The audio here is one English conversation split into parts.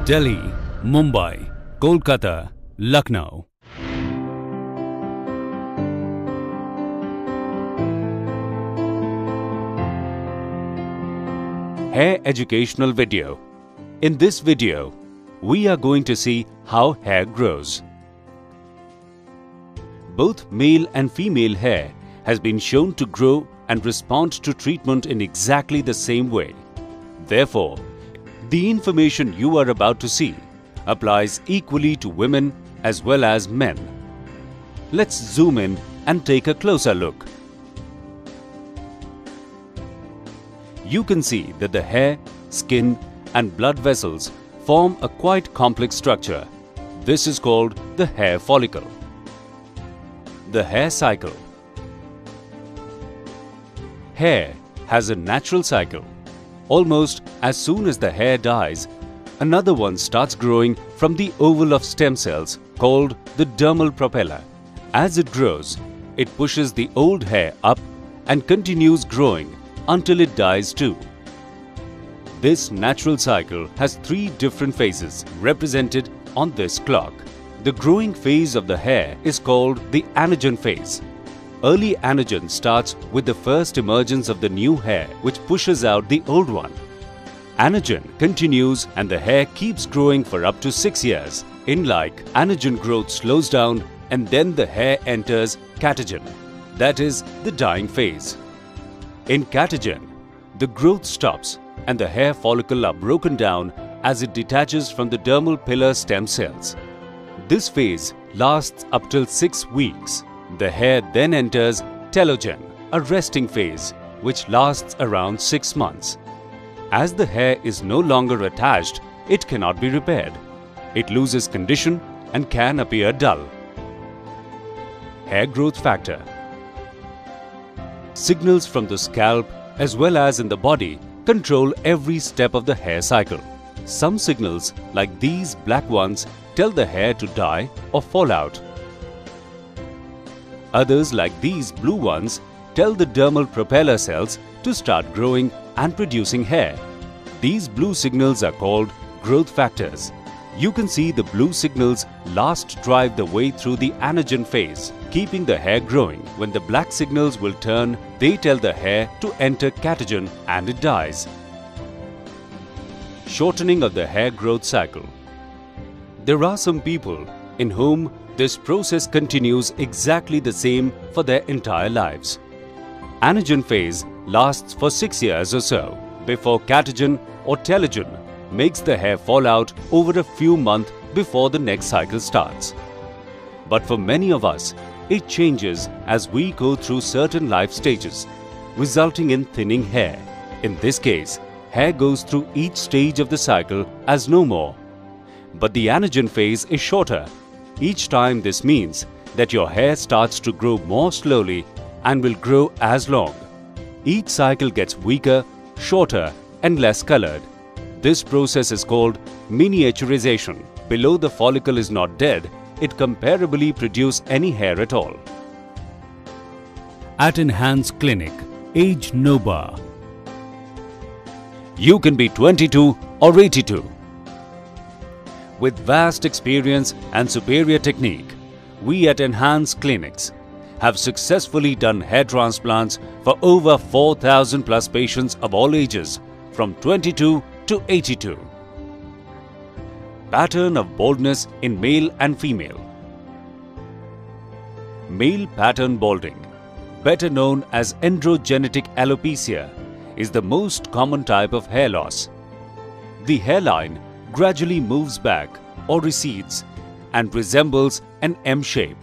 Delhi, Mumbai, Kolkata, Lucknow. Hair educational video. In this video, we are going to see how hair grows. Both male and female hair has been shown to grow and respond to treatment in exactly the same way. Therefore, the information you are about to see applies equally to women as well as men. Let's zoom in and take a closer look. You can see that the hair, skin and blood vessels form a quite complex structure. This is called the hair follicle. The hair cycle. Hair has a natural cycle. Almost as soon as the hair dies, another one starts growing from the oval of stem cells called the dermal propeller. As it grows, it pushes the old hair up and continues growing until it dies too. This natural cycle has three different phases represented on this clock. The growing phase of the hair is called the anagen phase. Early anagen starts with the first emergence of the new hair, which pushes out the old one. Anagen continues and the hair keeps growing for up to 6 years. In like, anagen growth slows down and then the hair enters catagen, that is the dying phase. In catagen, the growth stops and the hair follicle are broken down as it detaches from the dermal pillar stem cells. This phase lasts up till 6 weeks. The hair then enters telogen, a resting phase, which lasts around 6 months. As the hair is no longer attached, it cannot be repaired. It loses condition and can appear dull. Hair growth factor. Signals from the scalp as well as in the body control every step of the hair cycle. Some signals, like these black ones, tell the hair to die or fall out. Others, like these blue ones, tell the dermal propeller cells to start growing and producing hair. These blue signals are called growth factors. You can see the blue signals last drive the way through the anagen phase, keeping the hair growing. When the black signals will turn, they tell the hair to enter catagen and it dies. Shortening of the hair growth cycle. There are some people in whom this process continues exactly the same for their entire lives. Anagen phase lasts for 6 years or so before catagen or telogen makes the hair fall out over a few months before the next cycle starts. But for many of us, it changes as we go through certain life stages, resulting in thinning hair. In this case, hair goes through each stage of the cycle as no more. But the anagen phase is shorter. Each time this means that your hair starts to grow more slowly and will grow as long. Each cycle gets weaker, shorter and less colored. This process is called miniaturization. Below the follicle is not dead, it comparably produces any hair at all. At Enhanced Clinic, age no bar. You can be 22 or 82. With vast experience and superior technique, we at Enhanced Clinics have successfully done hair transplants for over 4,000 plus patients of all ages from 22 to 82. Pattern of baldness in male and female. Male pattern balding, better known as androgenetic alopecia, is the most common type of hair loss. The hairline gradually moves back or recedes and resembles an M shape.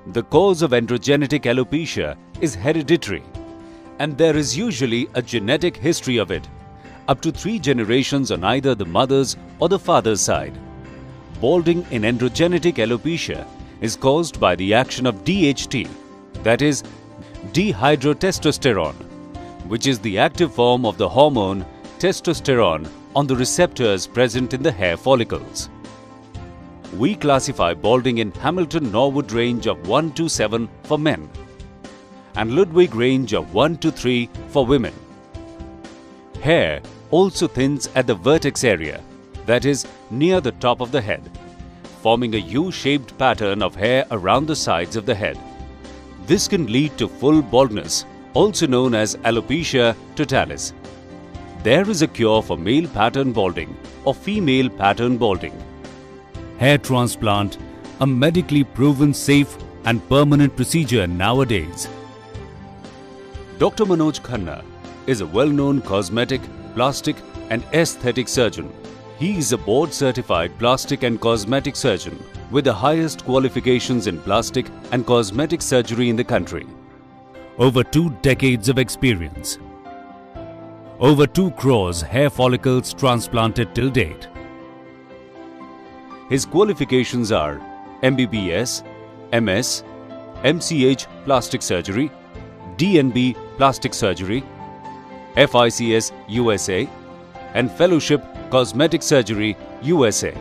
The cause of androgenetic alopecia is hereditary, and there is usually a genetic history of it, up to 3 generations on either the mother's or the father's side. Balding in androgenetic alopecia is caused by the action of DHT, that is, dihydrotestosterone, which is the active form of the hormone testosterone on the receptors present in the hair follicles. We classify balding in Hamilton-Norwood range of 1 to 7 for men and Ludwig range of 1 to 3 for women. Hair also thins at the vertex area. that is, near the top of the head, forming a U-shaped pattern of hair around the sides of the head. This can lead to full baldness, also known as alopecia totalis. There is a cure for male pattern balding or female pattern balding. Hair transplant, a medically proven safe and permanent procedure nowadays. Dr. Manoj Khanna is a well-known cosmetic, plastic and aesthetic surgeon. He is a board-certified plastic and cosmetic surgeon with the highest qualifications in plastic and cosmetic surgery in the country. Over 2 decades of experience. Over 2 crores hair follicles transplanted till date. His qualifications are MBBS, MS, MCH plastic surgery, DNB plastic surgery, FICS USA and Fellowship Cosmetic Surgery USA.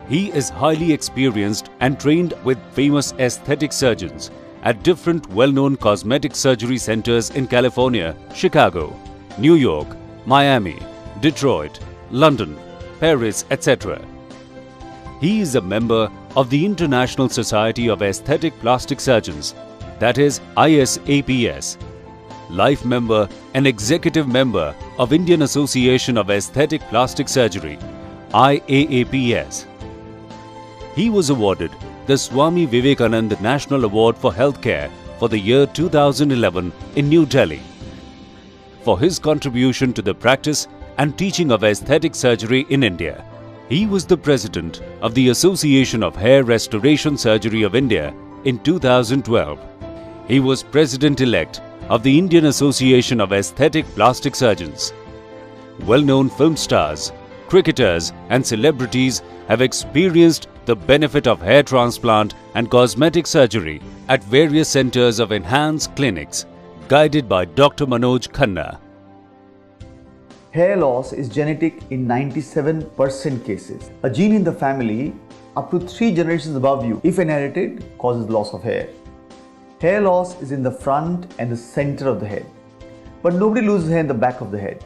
He is highly experienced and trained with famous aesthetic surgeons at different well-known cosmetic surgery centers in California, Chicago, New York, Miami, Detroit, London, Paris, etc. He is a member of the International Society of Aesthetic Plastic Surgeons, that is ISAPS, life member and executive member of Indian Association of Aesthetic Plastic Surgery, IAAPS. He was awarded the Swami Vivekananda National Award for Healthcare for the year 2011 in New Delhi for his contribution to the practice and teaching of aesthetic surgery in India. He was the president of the Association of Hair Restoration Surgery of India in 2012. He was president-elect of the Indian Association of Aesthetic Plastic Surgeons. Well-known film stars, cricketers and celebrities have experienced the benefit of hair transplant and cosmetic surgery at various centers of enhanced clinics, guided by Dr. Manoj Khanna. Hair loss is genetic in 97% cases. A gene in the family up to 3 generations above you, if inherited, causes loss of hair. Hair loss is in the front and the center of the head. But nobody loses hair in the back of the head.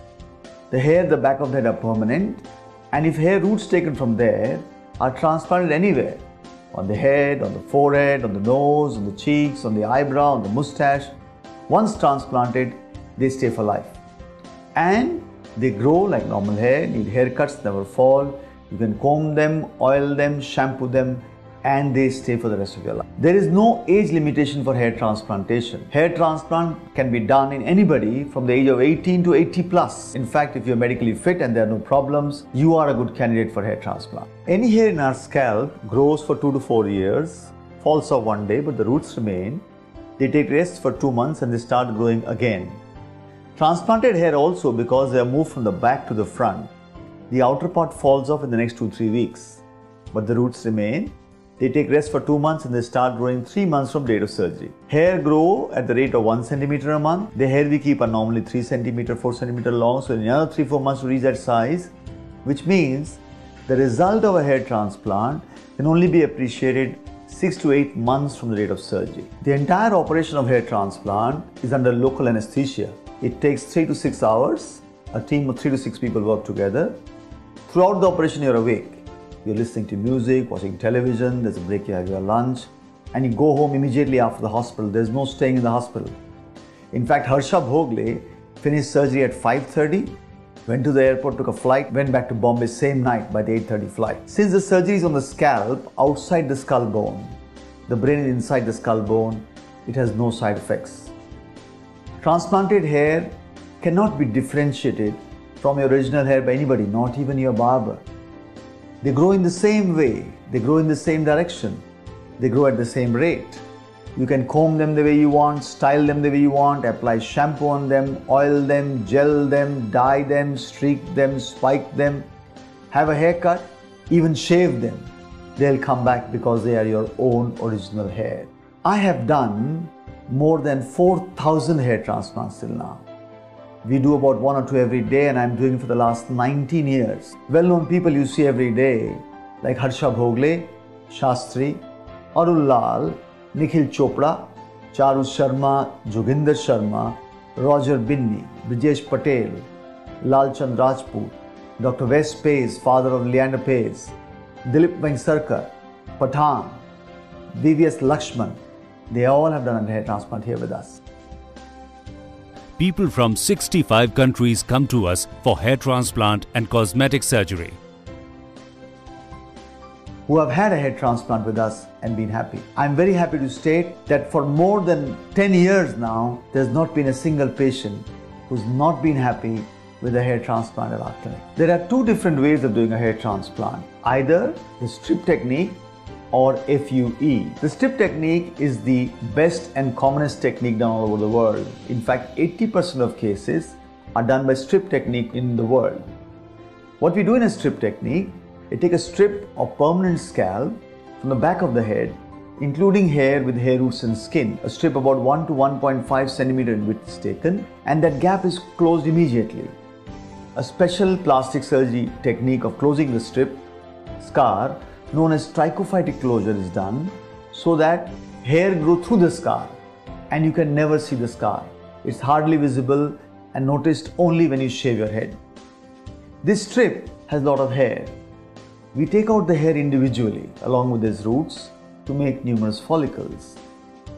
The hair at the back of the head are permanent, and if hair roots taken from there are transplanted anywhere, on the head, on the forehead, on the nose, on the cheeks, on the eyebrow, on the mustache, once transplanted, they stay for life. And they grow like normal hair, need haircuts, never fall. You can comb them, oil them, shampoo them, and they stay for the rest of your life. There is no age limitation for hair transplantation. Hair transplant can be done in anybody from the age of 18 to 80 plus. In fact, if you're medically fit and there are no problems, you are a good candidate for hair transplant. Any hair in our scalp grows for 2 to 4 years, falls off one day, but the roots remain. They take rest for 2 months and they start growing again. Transplanted hair also, because they are moved from the back to the front, the outer part falls off in the next 2-3 weeks, but the roots remain. They take rest for 2 months and they start growing 3 months from date of surgery. Hair grow at the rate of 1 centimeter a month. The hair we keep are normally 3 centimeter, 4 centimeter long, so in another 3-4 months to reach that size, which means the result of a hair transplant can only be appreciated 6 to 8 months from the date of surgery. The entire operation of hair transplant is under local anesthesia. It takes 3 to 6 hours. A team of 3 to 6 people work together. Throughout the operation, you're awake. You're listening to music, watching television, there's a break, you have your lunch, and you go home immediately after the hospital. There's no staying in the hospital. In fact, Harsha Bhogle finished surgery at 5:30, went to the airport, took a flight, went back to Bombay same night by the 8:30 flight. Since the surgery is on the scalp, outside the skull bone, the brain is inside the skull bone, it has no side effects. Transplanted hair cannot be differentiated from your original hair by anybody, not even your barber. They grow in the same way, they grow in the same direction, they grow at the same rate. You can comb them the way you want, style them the way you want, apply shampoo on them, oil them, gel them, dye them, streak them, spike them, have a haircut, even shave them. They'll come back because they are your own original hair. I have done more than 4,000 hair transplants till now. We do about 1 or 2 every day, and I'm doing it for the last 19 years. Well-known people you see every day, like Harsha Bhogle, Shastri, Arul Lal, Nikhil Chopra, Charu Sharma, Joginder Sharma, Roger Binni, Brijesh Patel, Lal Chand Rajput, Dr. Wes Pays, father of Leander Pays, Dilip Vengsarkar, Pathan, VVS Lakshman, they all have done a hair transplant here with us. People from 65 countries come to us for hair transplant and cosmetic surgery. Who have had a hair transplant with us and been happy. I'm very happy to state that for more than 10 years now, there's not been a single patient who's not been happy with a hair transplant at our clinic. There are two different ways of doing a hair transplant. Either the strip technique or FUE. The strip technique is the best and commonest technique done all over the world. In fact, 80% of cases are done by strip technique in the world. What we do in a strip technique, we take a strip of permanent scalp from the back of the head, including hair with hair roots and skin. A strip about 1 to 1.5 centimeter in width is taken, and that gap is closed immediately. A special plastic surgery technique of closing the strip scar known as trichophytic closure is done so that hair grows through the scar and you can never see the scar. It's hardly visible and noticed only when you shave your head. This strip has a lot of hair. We take out the hair individually along with its roots to make numerous follicles.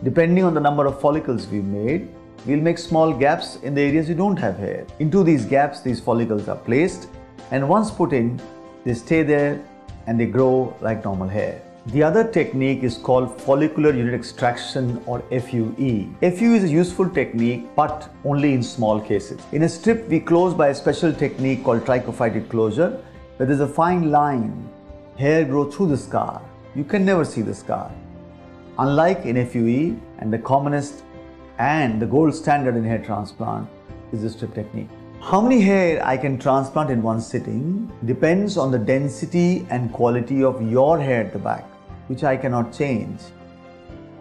Depending on the number of follicles we've made, we'll make small gaps in the areas you don't have hair. Into these gaps, these follicles are placed, and once put in, they stay there and they grow like normal hair. The other technique is called follicular unit extraction or FUE. FUE is a useful technique but only in small cases. In a strip, we close by a special technique called trichophytic closure, where there's a fine line. Hair grows through the scar. You can never see the scar. Unlike in FUE, and the commonest and the gold standard in hair transplant is the strip technique. How many hair I can transplant in one sitting depends on the density and quality of your hair at the back, which I cannot change.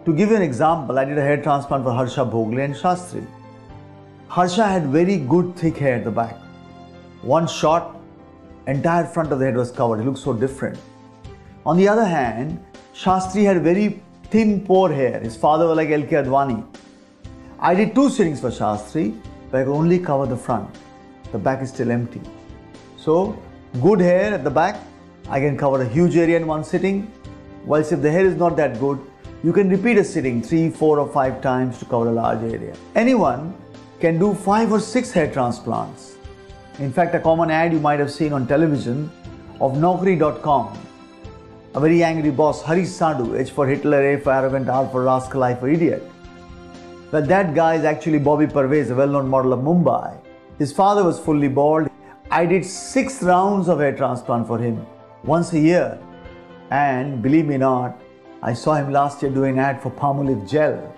To give you an example, I did a hair transplant for Harsha Bhogle and Shastri. Harsha had very good thick hair at the back. One shot, entire front of the head was covered. It looked so different. On the other hand, Shastri had very thin, poor hair. His father was like L.K. Advani. I did 2 sittings for Shastri, but I could only cover the front. The back is still empty. So, good hair at the back, I can cover a huge area in one sitting. Whilst if the hair is not that good, you can repeat a sitting 3, 4 or 5 times to cover a large area. Anyone can do 5 or 6 hair transplants. In fact, a common ad you might have seen on television of Naukri.com. A very angry boss, Harish Sadhu, H for Hitler, A for arrogant, R for rascal, I for idiot. But that guy is actually Bobby Parvez, a well-known model of Mumbai. His father was fully bald. I did 6 rounds of hair transplant for him, once a year. And believe me not, I saw him last year doing an ad for Palmolive gel.